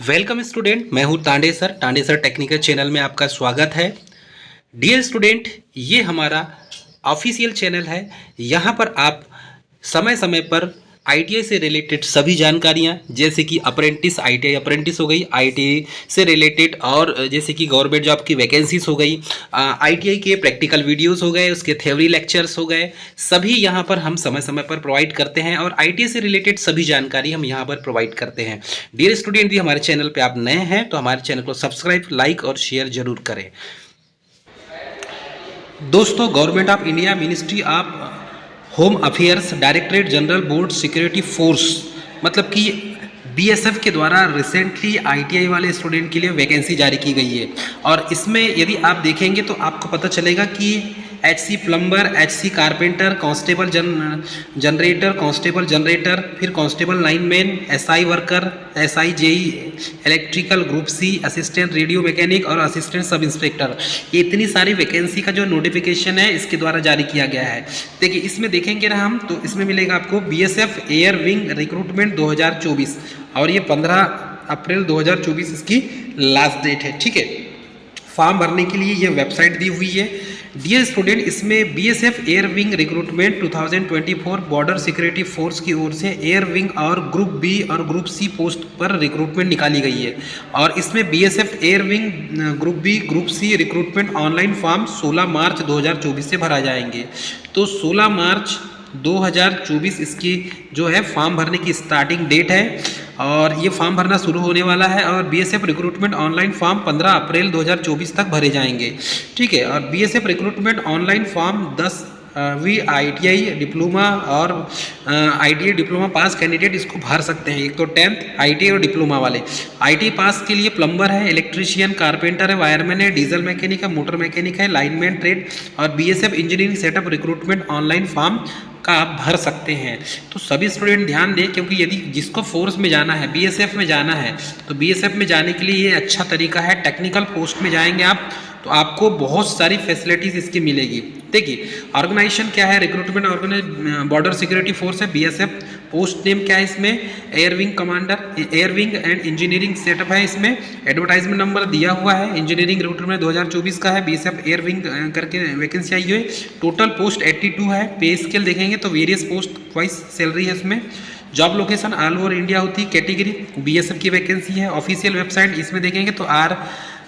Welcome student, मैं हूं Tande sir technical channel में आपका स्वागत है। डियर स्टूडेंट, ये हमारा ऑफिशियल चैनल है। यहाँ पर आप समय समय पर आईटीआई से रिलेटेड सभी जानकारियाँ, जैसे कि अप्रेंटिस, आईटीआई अप्रेंटिस हो गई, आईटीआई से रिलेटेड, और जैसे कि गवर्नमेंट जॉब की वैकेंसीज हो गई, आईटीआई के प्रैक्टिकल वीडियोस हो गए, उसके थ्योरी लेक्चर्स हो गए, सभी यहाँ पर हम समय समय पर प्रोवाइड करते हैं और आईटीआई से रिलेटेड सभी जानकारी हम यहाँ पर प्रोवाइड करते हैं। डियर स्टूडेंट, यदि हमारे चैनल पर आप नए हैं तो हमारे चैनल को सब्सक्राइब, लाइक और शेयर जरूर करें। दोस्तों, government of India, ministry of home affairs, directorate general board security force, मतलब कि बीएसएफ के द्वारा रिसेंटली आईटीआई वाले स्टूडेंट के लिए वैकेंसी जारी की गई है। और इसमें यदि आप देखेंगे तो आपको पता चलेगा कि HC plumber, HC carpenter, constable generator, constable generator, फिर constable lineman, SI worker, SI JE, electrical group C, assistant radio mechanic और असिस्टेंट सब इंस्पेक्टर, ये इतनी सारी वैकेंसी का जो नोटिफिकेशन है इसके द्वारा जारी किया गया है। देखिए, इसमें देखेंगे ना हम, तो इसमें मिलेगा आपको बीएसएफ एयर विंग रिक्रूटमेंट 2024, और ये 15 अप्रैल 2024 इसकी लास्ट डेट है। ठीक है, फॉर्म भरने के लिए ये वेबसाइट दी हुई है। डियर स्टूडेंट, इसमें BSF air wing recruitment 2024 border security force की ओर से एयर विंग और ग्रुप बी और ग्रुप सी पोस्ट पर रिक्रूटमेंट निकाली गई है। और इसमें BSF air wing group B group C recruitment online form 16 March 2024 से भरा जाएंगे। तो 16 मार्च 2024 इसकी जो है फॉर्म भरने की स्टार्टिंग डेट है, और ये फॉर्म भरना शुरू होने वाला है। और बीएसएफ रिक्रूटमेंट ऑनलाइन फॉर्म 15 अप्रैल 2024 तक भरे जाएंगे। ठीक है, और BSF recruitment online form 10 ITI diploma और आईटीआई डिप्लोमा पास कैंडिडेट इसको भर सकते हैं। एक तो 10th आईटीआई और डिप्लोमा वाले। आईटीआई पास के लिए प्लम्बर है, इलेक्ट्रीशियन, कारपेंटर है, वायरमैन है, डीजल मैकेनिक है, मोटर मैकेनिक है, लाइनमैन ट्रेड और BSF engineering setup recruitment online form का आप भर सकते हैं। तो सभी स्टूडेंट ध्यान दें, क्योंकि यदि जिसको फोर्स में जाना है, बीएसएफ में जाना है, तो बीएसएफ में जाने के लिए ये अच्छा तरीका है। टेक्निकल पोस्ट में जाएंगे आप तो आपको बहुत सारी फैसिलिटीज़ इसकी मिलेगी। देखिए, ऑर्गेनाइजेशन क्या है, recruitment organise border security force है बीएसएफ। पोस्ट नेम क्या है इसमें, air wing commander, air wing and engineering setup है इसमें। एडवर्टाइजमेंट नंबर दिया हुआ है, इंजीनियरिंग रिक्रूटमेंट 2024 का है, बीएसएफ एयर विंग करके वैकेंसी आई हुई है। टोटल पोस्ट 82 है। पे स्केल देखेंगे तो वेरियस पोस्ट वाइज सैलरी है इसमें। Job location all over India होती है। कैटेगरी बीएसएफ की वैकेंसी है। ऑफिशियल वेबसाइट इसमें देखेंगे तो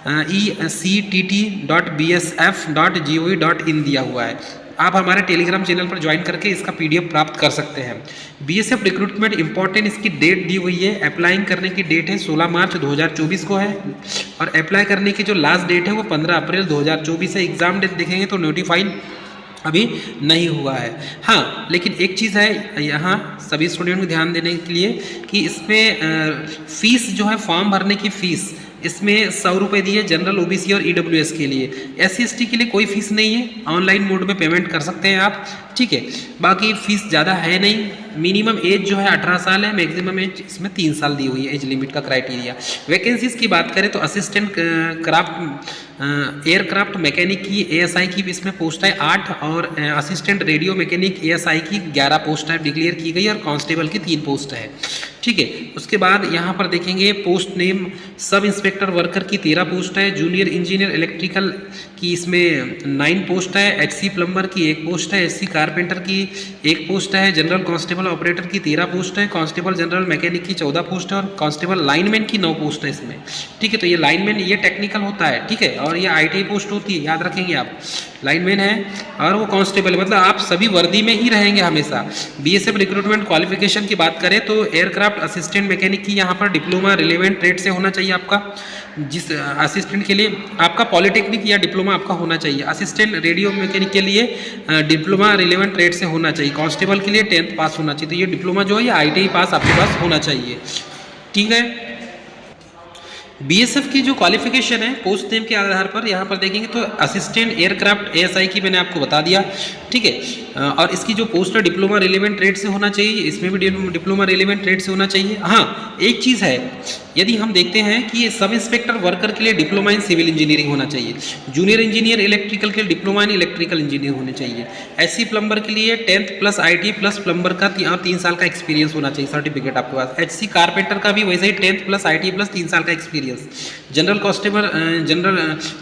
ectt.bsf.gov.in दिया हुआ है। आप हमारे टेलीग्राम चैनल पर ज्वाइन करके इसका पीडीएफ प्राप्त कर सकते हैं। बीएसएफ रिक्रूटमेंट इंपॉर्टेंट, इसकी डेट दी हुई है। अप्लाइंग करने की डेट है 16 मार्च 2024 को है, और अप्लाई करने की जो लास्ट डेट है वो 15 अप्रैल 2024 है। एग्जाम डेट देखेंगे तो नोटिफाइड अभी नहीं हुआ है। हाँ, लेकिन एक चीज़ है यहाँ सभी स्टूडेंट को ध्यान देने के लिए कि इसमें फीस जो है, फॉर्म भरने की फ़ीस इसमें 100 रुपये दी है जनरल, ओबीसी और ईडब्ल्यूएस के लिए। SC/ST के लिए कोई फीस नहीं है, ऑनलाइन मोड में पेमेंट कर सकते हैं आप। ठीक है, बाकी फीस ज़्यादा है नहीं। मिनिमम एज जो है 18 साल है, मैक्सिमम एज इसमें 3 साल दी हुई है एज लिमिट का क्राइटेरिया। वैकेंसीज की बात करें तो असिस्टेंट एयरक्राफ्ट मैकेनिक की एएसआई की इसमें पोस्ट है 8, और असिस्टेंट रेडियो मैकेनिक एएसआई की 11 पोस्ट है डिक्लेयर की गई, और कांस्टेबल की 3 पोस्ट है। ठीक है, उसके बाद यहाँ पर देखेंगे post name, sub inspector worker की 13 पोस्ट है, जूनियर इंजीनियर इलेक्ट्रिकल की इसमें 9 पोस्ट है, एचसी प्लम्बर की 1 पोस्ट है, एचसी कारपेंटर की 1 पोस्ट है, जनरल कांस्टेबल ऑपरेटर की 13 पोस्ट है, कांस्टेबल जनरल मैकेनिक की 14 पोस्ट है, और कांस्टेबल लाइनमैन की 9 पोस्ट है इसमें। ठीक है, तो ये लाइनमैन ये टेक्निकल होता है। ठीक है, और ये आईटीआई पोस्ट होती है, याद रखेंगे आप। लाइनमैन है और वो कांस्टेबल, मतलब आप सभी वर्दी में ही रहेंगे हमेशा। बीएसएफ रिक्रूटमेंट क्वालिफिकेशन की बात करें तो एयरक्राफ्ट असिस्टेंट मैकेनिक की यहाँ पर डिप्लोमा रिलेवेंट ट्रेड से होना चाहिए आपका। जिस असिस्टेंट के लिए आपका पॉलिटेक्निक या डिप्लोमा आपका होना चाहिए। असिस्टेंट रेडियो मैकेनिक के लिए डिप्लोमा रिलेवेंट ट्रेड से होना चाहिए। कांस्टेबल के लिए 10th पास होना चाहिए। तो ये डिप्लोमा जो है ये आईटीआई पास आपके पास होना चाहिए। ठीक है, बीएसएफ की जो क्वालिफिकेशन है पोस्ट नेम के आधार पर यहाँ पर देखेंगे तो असिस्टेंट एयरक्राफ्ट एएसआई की मैंने आपको बता दिया, ठीक है। और इसकी जो पोस्ट है डिप्लोमा रिलेवेंट ट्रेड से होना चाहिए, इसमें भी डिप्लोमा रिलेवेंट ट्रेड से होना चाहिए। हाँ, एक चीज़ है, यदि हम देखते हैं कि ये सब इंस्पेक्टर वर्कर के लिए डिप्लोमा इन सिविल इंजीनियरिंग होना चाहिए, जूनियर इंजीनियर इलेक्ट्रिकल के लिए डिप्लोमा इन इलेक्ट्रिकल इंजीनियर होने चाहिए, एससी प्लम्बर के लिए 10th plus IT plus plumber का 3 साल का एक्सपीरियंस होना चाहिए सर्टिफिकेट आपके पास, एचसी कारपेंटर का भी वैसे ही 10th प्लस आईटी प्लस 3 साल का experience, general constable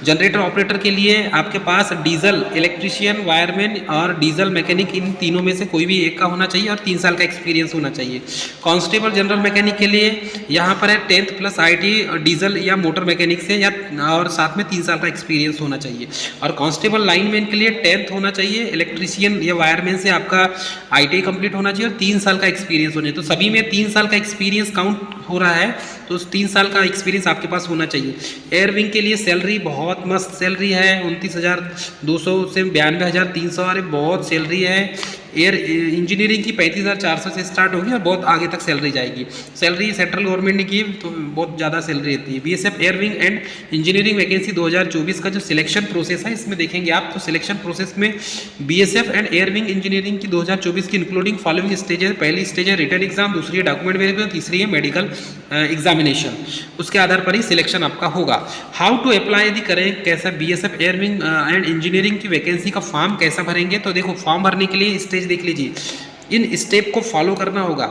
generator operator के लिए आपके पास डीजल इलेक्ट्रीशियन वायरमैन और डीजल मैकेनिक इन तीनों में से कोई भी एक का होना चाहिए और 3 साल का एक्सपीरियंस होना चाहिए। कांस्टेबल जनरल मैकेनिक के लिए यहाँ पर है 10th प्लस आईटी डीजल या मोटर मैकेनिक से या और साथ में 3 साल का एक्सपीरियंस होना चाहिए। और कांस्टेबल लाइनमैन के लिए 10th होना चाहिए, इलेक्ट्रीशियन या वायरमैन से आपका आईटीआई कंप्लीट होना चाहिए और 3 साल का एक्सपीरियंस होना चाहिए। तो सभी में 3 साल का एक्सपीरियंस काउंट हो रहा है, तो 3 साल का एक्सपीरियंस आपके पास होना चाहिए। एयर विंग के लिए सैलरी बहुत मस्त सैलरी है, 29,200 से 92,300, अरे बहुत सैलरी है। एयर इंजीनियरिंग की 35,400 से स्टार्ट होगी और बहुत आगे तक सैलरी जाएगी। सैलरी सेंट्रल गवर्नमेंट ने की तो बहुत ज़्यादा सैलरी रहती है। BSF air wing and engineering vacancy 2024 का जो सिलेक्शन प्रोसेस है इसमें देखेंगे आप, तो सिलेक्शन प्रोसेस में BSF and air wing engineering की 2024 की इंक्लूडिंग फॉलोइंग स्टेज है। पहली स्टेज है रिटन एग्जाम, दूसरी है डॉक्यूमेंट वेरिफिकेशन, तीसरी है मेडिकल एग्जामिनेशन। उसके आधार पर ही सिलेक्शन आपका होगा। हाउ टू अप्लाई यदि करें, कैसा BSF air wing and engineering की वैकेंसी का फॉर्म कैसा भरेंगे, तो देखो फॉर्म भरने के लिए स्टेज देख लीजिए, इन स्टेप को फॉलो करना होगा।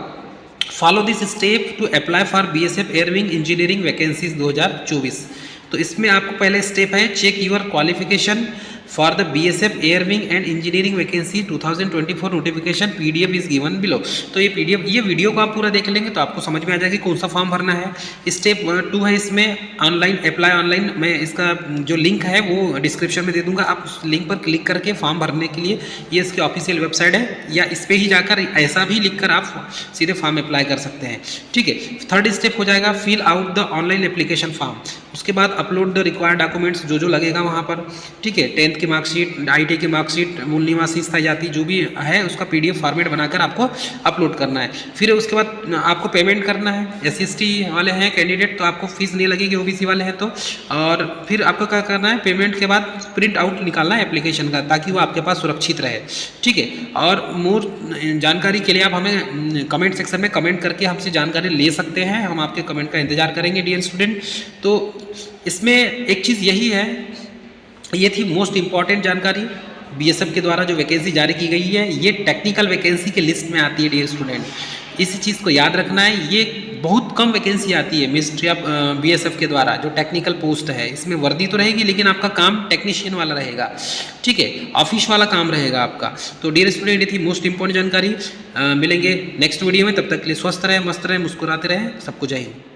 Follow this step to apply for BSF air wing engineering vacancies 2024। तो इसमें आपको पहले स्टेप है check your qualification for the BSF air wing and engineering vacancy 2024 notification PDF is given below. तो ये पीडीएफ, ये वीडियो को आप पूरा देख लेंगे तो आपको समझ में आ जाएगा कौन सा फॉर्म भरना है। स्टेप 2 है इसमें ऑनलाइन अप्लाई ऑनलाइन, मैं इसका जो लिंक है वो डिस्क्रिप्शन में दे दूंगा, आप उस लिंक पर क्लिक करके फॉर्म भरने के लिए, ये इसकी ऑफिशियल वेबसाइट है, या इस पर ही जाकर ऐसा भी लिख कर आप सीधे फॉर्म अप्लाई कर सकते हैं, ठीक है। 3rd स्टेप हो जाएगा fill out the online application form. उसके बाद अपलोड द रिक्वायर्ड डॉक्यूमेंट्स जो लगेगा वहाँ पर, ठीक है। 10th की मार्कशीट, आईटी की मार्कशीट, मूल निवासी स्थायी जाति जो भी है उसका पीडीएफ फॉर्मेट बनाकर आपको अपलोड करना है। फिर उसके बाद आपको पेमेंट करना है। एससी वाले हैं कैंडिडेट तो आपको फीस नहीं लगेगी, ओबीसी वाले हैं तो। और फिर आपको क्या करना है, पेमेंट के बाद प्रिंट आउट निकालना है एप्लीकेशन का, ताकि वो आपके पास सुरक्षित रहे, ठीक है। और मोर जानकारी के लिए आप हमें कमेंट सेक्शन में कमेंट करके हमसे जानकारी ले सकते हैं, हम आपके कमेंट का इंतजार करेंगे डियर स्टूडेंट। तो इसमें एक चीज़ यही है, ये थी मोस्ट इम्पॉर्टेंट जानकारी। बीएसएफ के द्वारा जो वैकेंसी जारी की गई है ये टेक्निकल वैकेंसी के लिस्ट में आती है डियर स्टूडेंट, इसी चीज़ को याद रखना है। ये बहुत कम वैकेंसी आती है मिनिस्ट्री ऑफ बीएसएफ के द्वारा, जो टेक्निकल पोस्ट है इसमें वर्दी तो रहेगी लेकिन आपका काम टेक्नीशियन वाला रहेगा, ठीक है, ऑफिस वाला काम रहेगा आपका। तो डियर स्टूडेंट ये थी मोस्ट इंपॉर्टेंट जानकारी। मिलेंगे नेक्स्ट वीडियो में, तब तक के लिए स्वस्थ रहे, मस्त रहे, मुस्कुराते रहे। सबको जय हिंद।